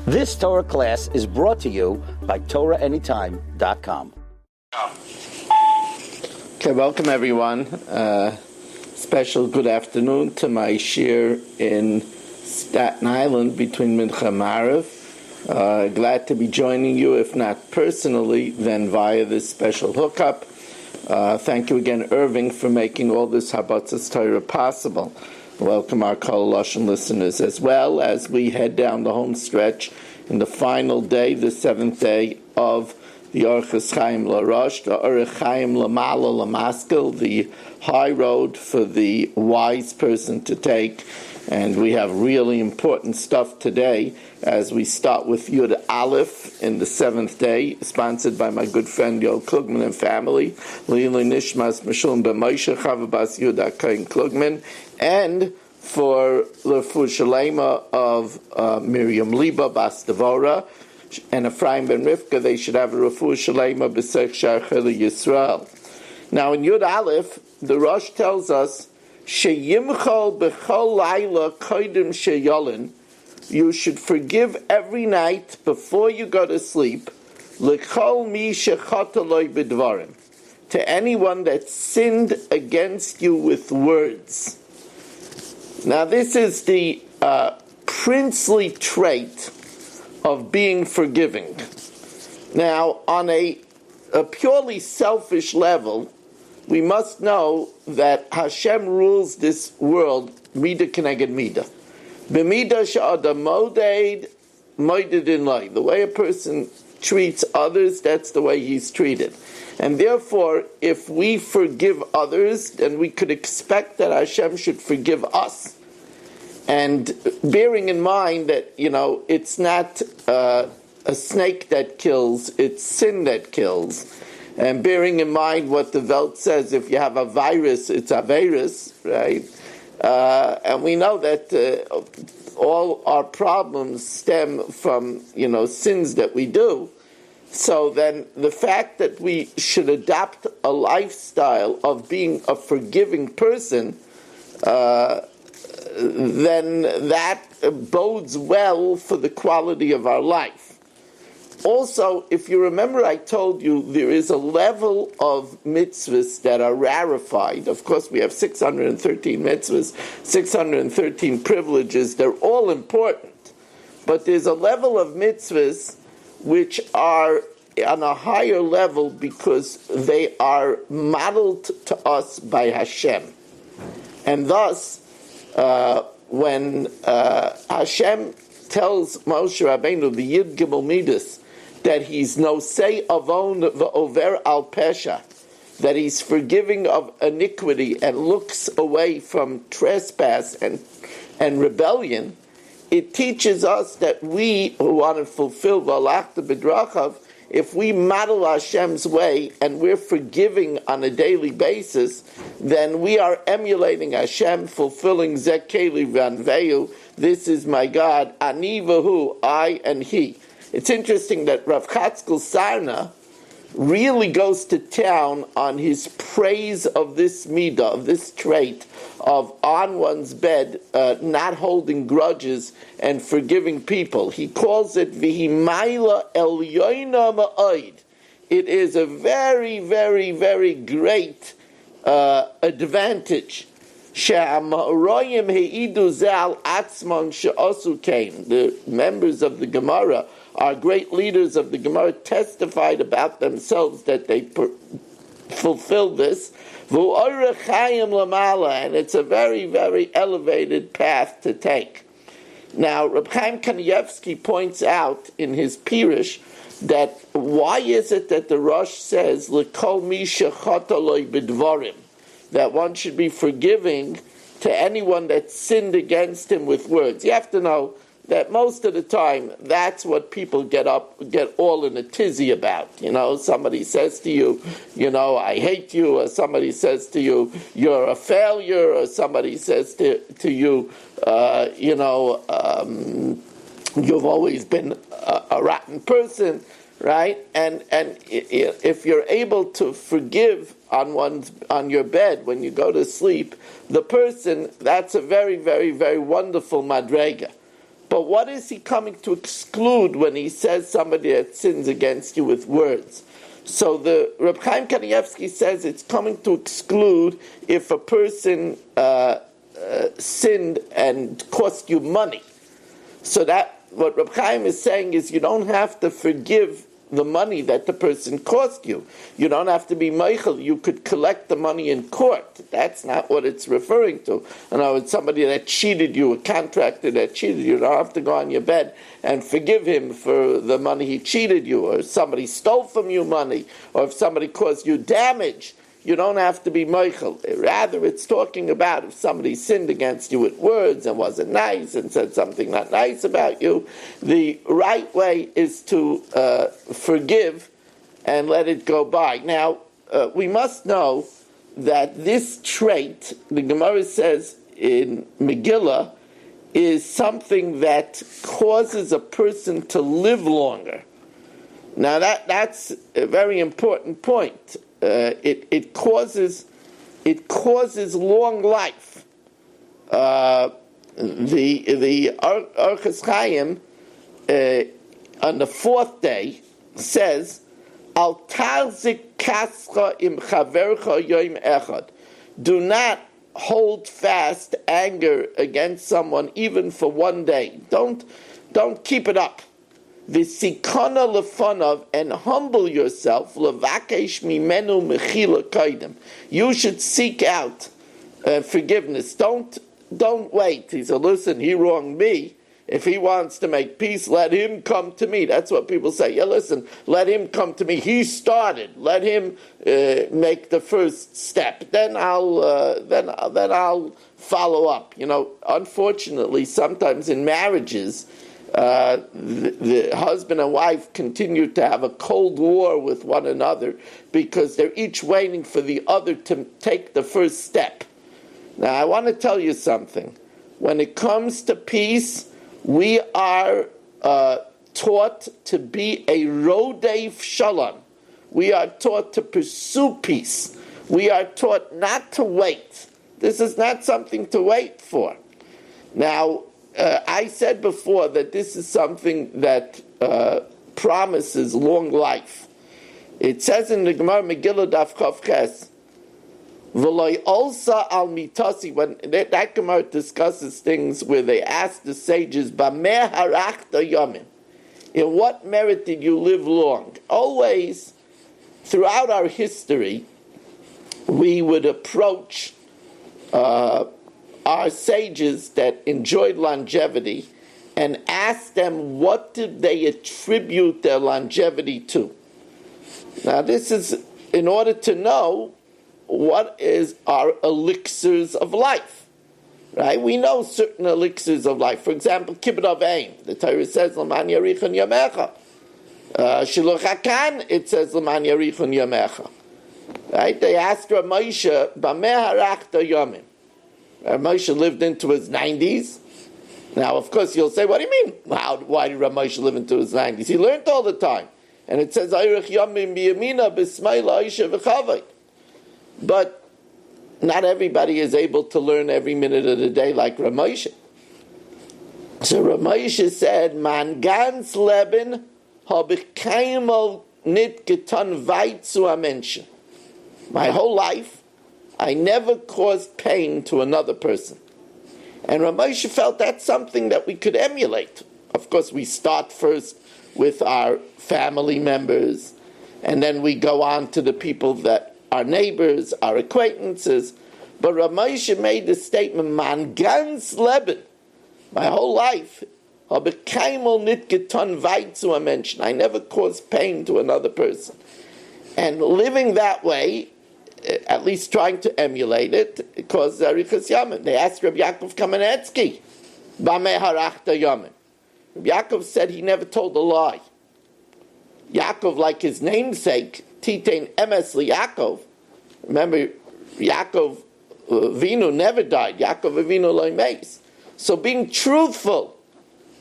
This Torah class is brought to you by TorahAnytime.com. Okay, welcome everyone. Special good afternoon to my shir in Staten Island between Mincha and Maariv. Glad to be joining you, if not personally, then via this special hookup. Thank you again, Irving, for making all this Habatzas Torah possible. Welcome our Kol Lashon listeners as well as we head down the home stretch in the final day, the seventh day of the Orchos Chaim LaRosh, the Orech Chaim Lamala Lamaskil, the high road for the wise person to take. And we have really important stuff today as we start with Yud Aleph in the seventh day, sponsored by my good friend Yoel Klugman and family, Lili Nishmas Meshulem B'Moshe Chavabas Yudah Kain Klugman, and for the Shalema of Miriam Liba Bas Devora and Ephraim Ben Rivka. They should have a Refu Shalema B'Sech Shar Chili Yisrael. Now in Yud Aleph, the Rosh tells us, Sheyimchol b'chol laila kodim sheyolin, you should forgive every night before you go to sleep, l'chol mi shechata loy b'dvarim, to anyone that sinned against you with words. Now this is the princely trait of being forgiving. Now on a purely selfish level, we must know that Hashem rules this world Mida Keneged Mida. B'Mida she'adam modeid, moeded in life. The way a person treats others, that's the way he's treated. And therefore, if we forgive others, then we could expect that Hashem should forgive us. And bearing in mind that, it's not a snake that kills, it's sin that kills. And bearing in mind what the Welt says, if you have a virus, it's a virus, right? And we know that all our problems stem from, sins that we do. So then the fact that we should adopt a lifestyle of being a forgiving person, then that bodes well for the quality of our life. Also, if you remember, I told you there is a level of mitzvahs that are rarefied. Of course, we have 613 mitzvahs, 613 privileges. They're all important. But there's a level of mitzvahs which are on a higher level because they are modeled to us by Hashem. And thus, when Hashem tells Moshe Rabbeinu, the Yid Gimel Midas, that he's nosei avon v'over al pesha, that he's forgiving of iniquity and looks away from trespass and rebellion, it teaches us that we who want to fulfill v'alachta b'drachav, if we model Hashem's way and we're forgiving on a daily basis, then we are emulating Hashem, fulfilling Zekeli Vanveyu. This is my God, Ani v'hu, I and He. It's interesting that Rav Chatzkel Sarna really goes to town on his praise of this midah, of this trait of on one's bed, not holding grudges and forgiving people. He calls it Vihimaila Elyoina Ma'oid. It is a very, very, very great advantage. The members of the Gemara, our great leaders of the Gemara, testified about themselves that they fulfilled this. And it's a very, very elevated path to take. Now, Reb Chaim Kanievsky points out in his Pirush that why is it that the Rosh says L'kol mi shechata loy b'dvarim, that one should be forgiving to anyone that sinned against him with words. You have to know that most of the time, that's what people get all in a tizzy about. Somebody says to you, I hate you, or somebody says to you, you're a failure, or somebody says to you, you've always been a rotten person, right? And if you're able to forgive on your bed when you go to sleep, the person, that's a very, very, very wonderful madrega. But what is he coming to exclude when he says somebody that sins against you with words? So the Reb Chaim Kanievsky says it's coming to exclude if a person sinned and cost you money. So that what Reb Chaim is saying is you don't have to forgive the money that the person cost you. You don't have to be meichel. You could collect the money in court. That's not what it's referring to. In other words, somebody that cheated you, a contractor that cheated you, you don't have to go on your bed and forgive him for the money he cheated you, or somebody stole from you money, or if somebody caused you damage. You don't have to be meichel. Rather, it's talking about if somebody sinned against you with words and wasn't nice and said something not nice about you, the right way is to forgive and let it go by. Now, we must know that this trait, the Gemara says in Megillah, is something that causes a person to live longer. Now, that's a very important point. It causes long life. The Orchos Chaim on the fourth day says, "Al tarzik kascha im chavercha yoim echad." Do not hold fast anger against someone even for one day. Don't keep it up. V'sikana lefonav, and humble yourself. Levakesh mimenu mechila kaidem. You should seek out forgiveness. Don't wait. He said, "Listen, he wronged me. If he wants to make peace, let him come to me." That's what people say. Yeah, listen, let him come to me. He started. Let him make the first step. Then I'll follow up. Unfortunately, sometimes in marriages, the husband and wife continue to have a cold war with one another because they're each waiting for the other to take the first step. Now, I want to tell you something. When it comes to peace, we are taught to be a rodev shalom. We are taught to pursue peace. We are taught not to wait. This is not something to wait for. Now, I said before that this is something that promises long life. It says in the Gemara Megillah Daf Chav Ches, V'loi olsa al mitasi, when that Gemara discusses things where they ask the sages, Bameh harachta yamin, in what merit did you live long? Always, throughout our history, we would approach our sages that enjoyed longevity and ask them what did they attribute their longevity to. Now this is in order to know what is our elixirs of life. Right? We know certain elixirs of life. For example, Kibbut Aveim. The Torah says, L'man yarichon yamecha. Shiluch HaKan, it says, L'man yarichon yamecha. Right? They asked Rav Moshe, Bameh harachta yomim. Moshe lived into his 90s. Now, of course, you'll say, what do you mean? Why did Rav Moshe live into his 90s? He learned all the time. And it says, but not everybody is able to learn every minute of the day like Rav Moshe. So Rav Moshe said, Man ganz Leben hab ich keinmal nit getan weit zu a Menschen. My whole life, I never caused pain to another person. And Rav Moshe felt that's something that we could emulate. Of course, we start first with our family members, and then we go on to the people that are neighbors, our acquaintances. But Rav Moshe made the statement, Man ganz Leben, my whole life, I never caused pain to another person. And living that way, at least trying to emulate it causes arichas yamin. They asked Rabbi Yaakov Kamenetsky, Bameh harachta yamin. Rabbi Yaakov said he never told a lie. Yaakov, like his namesake, Titein Emes Yaakov. Remember, Yaakov Avinu never died. Yaakov Avinu lo meis. So being truthful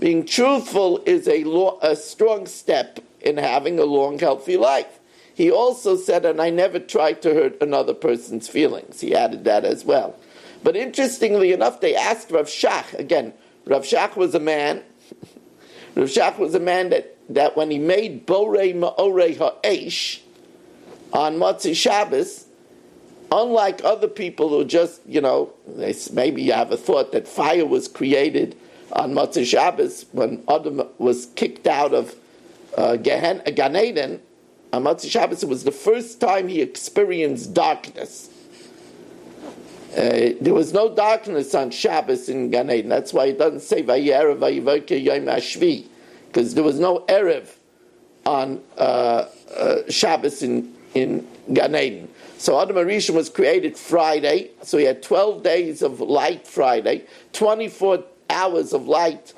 is a strong step in having a long, healthy life. He also said, and I never tried to hurt another person's feelings. He added that as well. But interestingly enough, they asked Rav Shach. Again, Rav Shach was a man Rav Shach was a man that when he made Borei Ma'orei Ha'esh on Motzei Shabbos, unlike other people who just, maybe you have a thought that fire was created on Motzei Shabbos when Adam was kicked out of Gan Eden. On Motzei Shabbos, it was the first time he experienced darkness. There was no darkness on Shabbos in Gan Eden. That's why it doesn't say Vayera Vayivoke Yom Hashvi, because there was no Erev on Shabbos in Gan Eden. So Adam HaRishon was created Friday, so he had 12 days of light Friday, 24 hours of light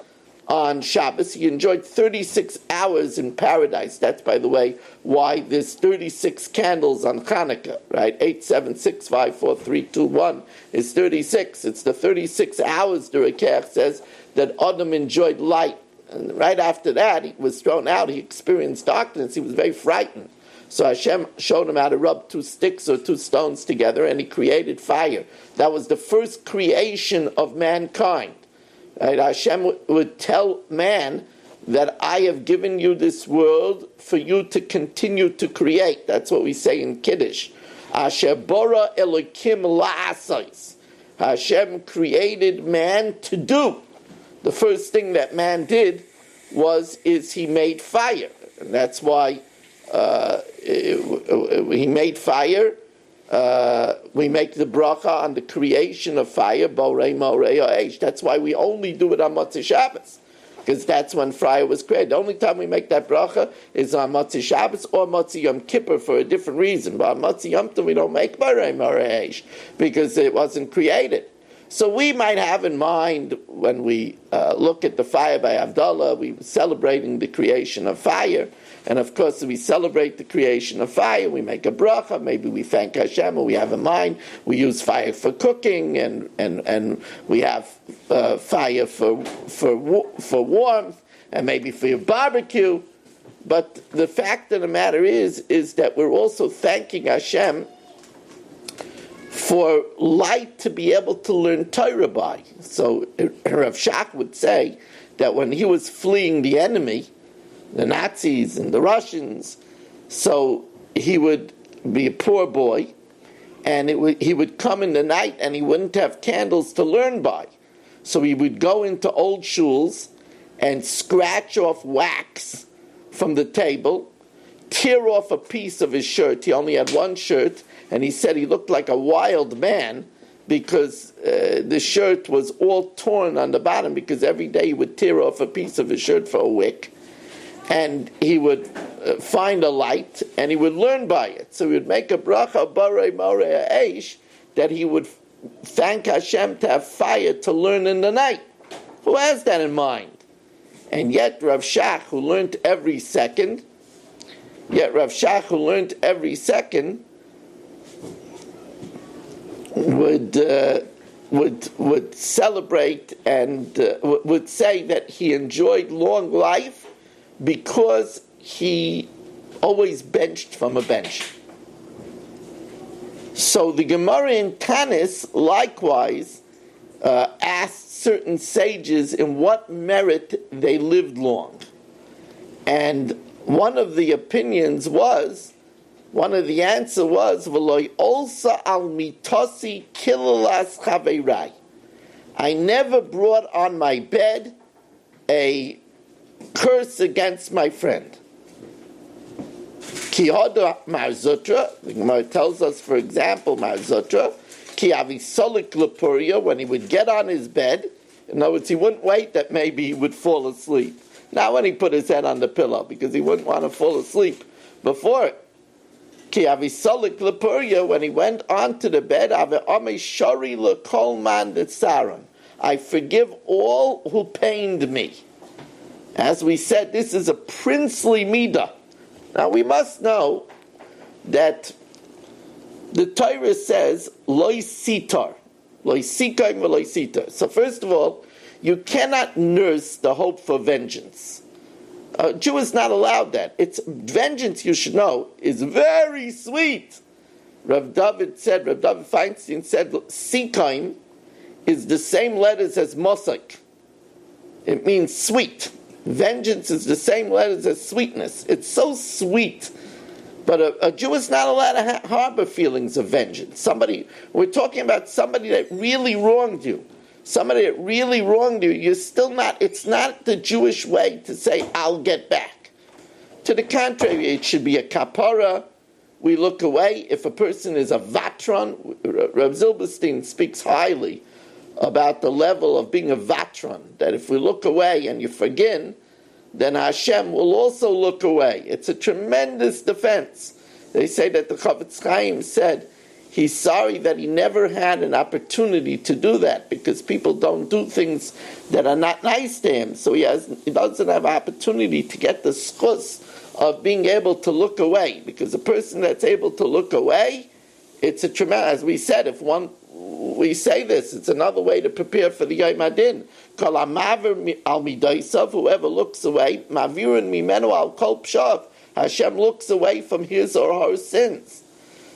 on Shabbos. He enjoyed 36 hours in paradise. That's, by the way, why there's 36 candles on Hanukkah, right? 8, 7, 6, 5, 4, 3, 2, 1 is 36. It's the 36 hours, the Rekech says, that Adam enjoyed light. And right after that, he was thrown out. He experienced darkness. He was very frightened. So Hashem showed him how to rub 2 sticks or 2 stones together, and he created fire. That was the first creation of mankind. Right? Hashem would tell man that I have given you this world for you to continue to create. That's what we say in Kiddush. Asher bara Elokim la'asais. Hashem created man to do. The first thing that man did is he made fire. And that's why he made fire. We make the bracha on the creation of fire, Borei Ma'orei Ha'esh. That's why we only do it on Motzei Shabbos, because that's when fire was created. The only time we make that bracha is on Motzei Shabbos or Motzei Yom Kippur for a different reason. But on Motzei Yom Tov we don't make Borei Ma'orei Ha'esh because it wasn't created. So we might have in mind when we look at the fire by Havdalah, we're celebrating the creation of fire. And of course, we celebrate the creation of fire. We make a bracha. Maybe we thank Hashem, or we have in mind. We use fire for cooking, and we have fire for warmth, and maybe for your barbecue. But the fact of the matter is that we're also thanking Hashem for light to be able to learn Torah by. So Rav Shach would say that when he was fleeing the enemy, the Nazis and the Russians, so he would be a poor boy, and he would come in the night and he wouldn't have candles to learn by. So he would go into old shuls and scratch off wax from the table, tear off a piece of his shirt. He only had one shirt, and he said he looked like a wild man because the shirt was all torn on the bottom, because every day he would tear off a piece of his shirt for a wick. And he would find a light, and he would learn by it. So he would make a bracha, Borei Ma'orei Ha'esh, that he would thank Hashem to have fire to learn in the night. Who has that in mind? And yet Rav Shach, who learned every second, would celebrate and would say that he enjoyed long life because he always benched from a bench. So the Gemara in Tanis likewise asked certain sages in what merit they lived long. And one of the answer was, V'loi olsa al mitosi kilalas chaveirai. I never brought on my bed a curse against my friend. Ki hoda Mar Zutra, the Gemara tells us, for example, Mar Zutra, ki avisolik lepuria, when he would get on his bed, in other words, he wouldn't wait that maybe he would fall asleep. Not when he put his head on the pillow, because he wouldn't want to fall asleep before it. Ki avisolik lepuria, when he went onto the bed, ave ame shari lekol man detzaron, I forgive all who pained me. As we said, this is a princely midah. Now we must know that the Torah says, Loi sitar. Loi sikaim v'loi sitar. So first of all, you cannot nurse the hope for vengeance. A Jew is not allowed that. It's vengeance, you should know, is very sweet. Rav David Feinstein said, sikaim is the same letters as mosak. It means sweet. Vengeance is the same letters as sweetness. It's so sweet. But a Jew is not allowed to harbor feelings of vengeance. We're talking about somebody that really wronged you. Somebody that really wronged you, it's not the Jewish way to say, I'll get back. To the contrary, it should be a kapara. We look away. If a person is a vatron, Rav Zilberstein speaks highly about the level of being a vatron, that if we look away and you forgive, then Hashem will also look away. It's a tremendous defense. They say that the Chavetz Chaim said he's sorry that he never had an opportunity to do that, because people don't do things that are not nice to him. So he doesn't have an opportunity to get the schus of being able to look away. Because a person that's able to look away, it's a tremendous, as we said, we say this, it's another way to prepare for the Yom Hadin. Kol ha'maver al midaisav, whoever looks away, mavirin mimenu al kol pshav, Hashem looks away from his or her sins.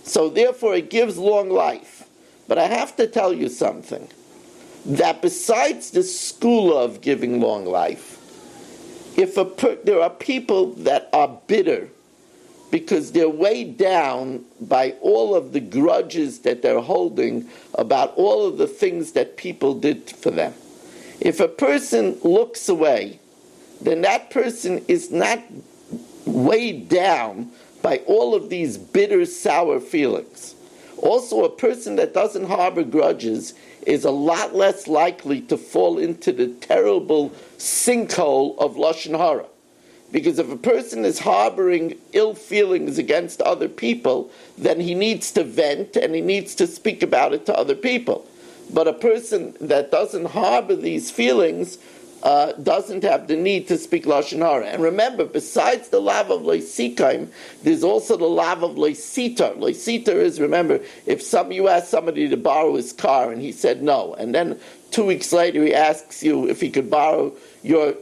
So therefore it gives long life. But I have to tell you something, that besides the school of giving long life, there are people that are bitter because they're weighed down by all of the grudges that they're holding about all of the things that people did for them. If a person looks away, then that person is not weighed down by all of these bitter, sour feelings. Also, a person that doesn't harbor grudges is a lot less likely to fall into the terrible sinkhole of Lashon Hara. Because if a person is harboring ill feelings against other people, then he needs to vent and he needs to speak about it to other people. But a person that doesn't harbor these feelings doesn't have the need to speak Lashon Hara. And remember, besides the lav of Leisikaim, there's also the lav of Leisitar. Leisitar is, remember, if you ask somebody to borrow his car and he said no, and then 2 weeks later he asks you if he could borrow your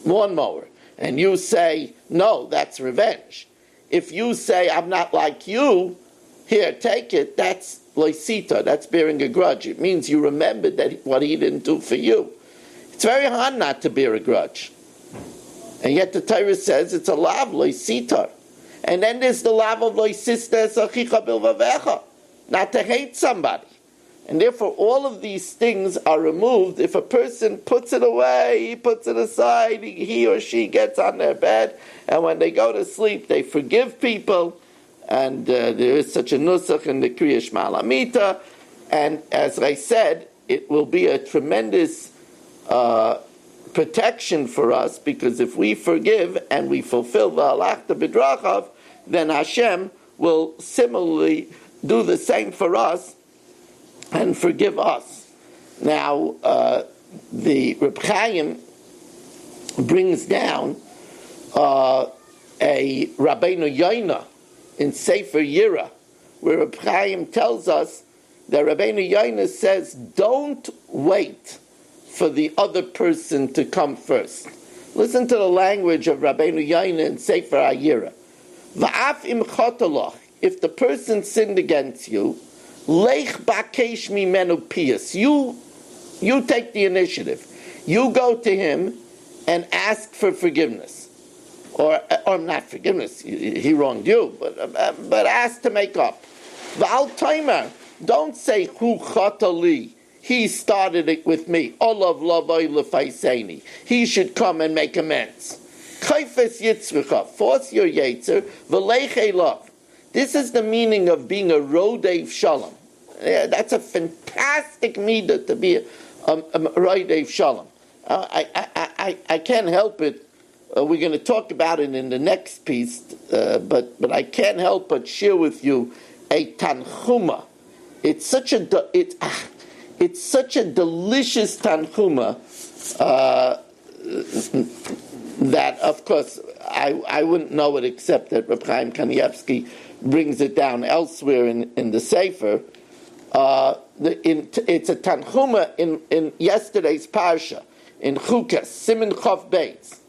lawnmower, and you say, no, that's revenge. If you say, I'm not like you, here, take it, that's leisita, that's bearing a grudge. It means you remembered that what he didn't do for you. It's very hard not to bear a grudge. And yet the Torah says it's a lav, leisita. And then there's the lav of leisista esachicha bilvavecha, not to hate somebody. And therefore, all of these things are removed if a person puts it away, he puts it aside, he or she gets on their bed, and when they go to sleep, they forgive people, and there is such a nusach in the Kriya Shema Lamita, and as I said, it will be a tremendous protection for us, because if we forgive and we fulfill the halachta b'drachav, then Hashem will similarly do the same for us and forgive us. Now, the Reb Chaim brings down a Rabbeinu Yoina in Sefer Yira, where Reb Chaim tells us that Rabbeinu Yoina says, don't wait for the other person to come first. Listen to the language of Rabbeinu Yoina in Sefer Yira. Va'af im chotalach, if the person sinned against you, Lech bakesh mimenu pius. You take the initiative. You go to him and ask for forgiveness, or not forgiveness. He wronged you, but ask to make up. V'al timer. Don't say hu chatali. He started it with me. Olav lavoi lefaiseni. He should come and make amends. Kaifes yitzricha. Force your yetzer. V'lech elav. This is the meaning of being a Rodev Shalom. That's a fantastic midah to be a Rodev Shalom. I can't help it. We're going to talk about it in the next piece, but I can't help but share with you a tanchuma. It's such a delicious tanchuma that, of course, I wouldn't know it except that Reb Chaim Kanievsky brings it down elsewhere in the Sefer. It's a tanchuma in yesterday's parsha in Chukas Siman Chof Beis.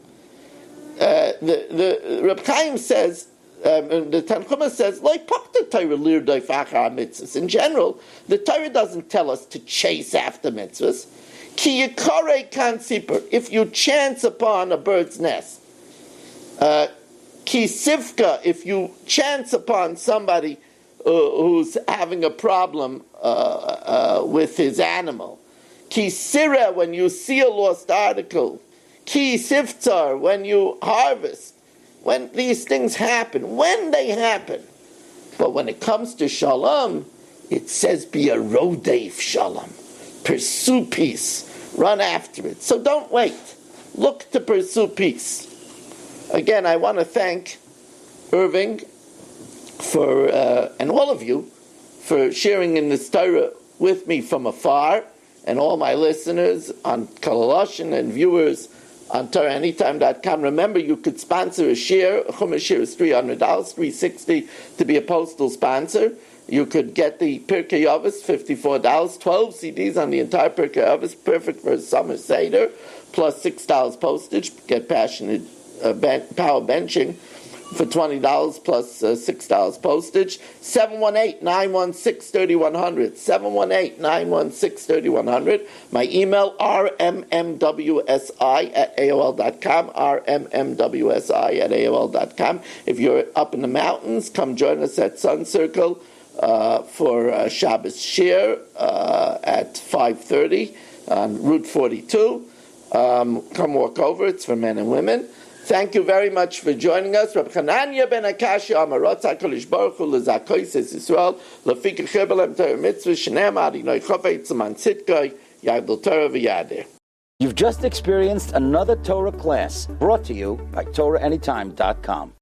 The Reb Chaim says, the tanchuma says, like the Torah lirdoi fachar mitzvahs. In general, the Torah doesn't tell us to chase after mitzvahs. Ki yikare kan sipur, if you chance upon a bird's nest. Ki sivka, if you chance upon somebody who's having a problem with his animal. Ki sira, when you see a lost article. Ki siftar, when you harvest. When these things happen, when they happen. But when it comes to shalom, it says be a rodef shalom. Pursue peace. Run after it. So don't wait. Look to pursue peace. Again, I want to thank Irving for and all of you for sharing in this Torah with me from afar, and all my listeners on Kalaloshin and viewers on TorahAnytime.com. Remember, you could sponsor a share. A Chumash share is $300, $360 to be a postal sponsor. You could get the Pirkei Avos, $54, 12 CDs on the entire Pirkei Avos, perfect for a summer Seder, plus $6 postage. Get passionate power benching for $20 plus $6 postage. 718-916-3100. 718-916-3100. My email, rmmwsi@aol.com. rmmwsi@aol.com. If you're up in the mountains, come join us at Sun Circle for Shabbos Shir at 5:30 on Route 42. Come walk over. It's for men and women. Thank you very much for joining us. Reb Chananya ben Akashia Amarot HaKadosh Baruch Hu L'Zakois Es Yisrael L'Fika Chibelem Torah Mitzvah Shneim Adinoi Chofetz Tzman Tzidkoi Yagdol Torah V'Yadir. You've just experienced another Torah class brought to you by TorahAnytime.com.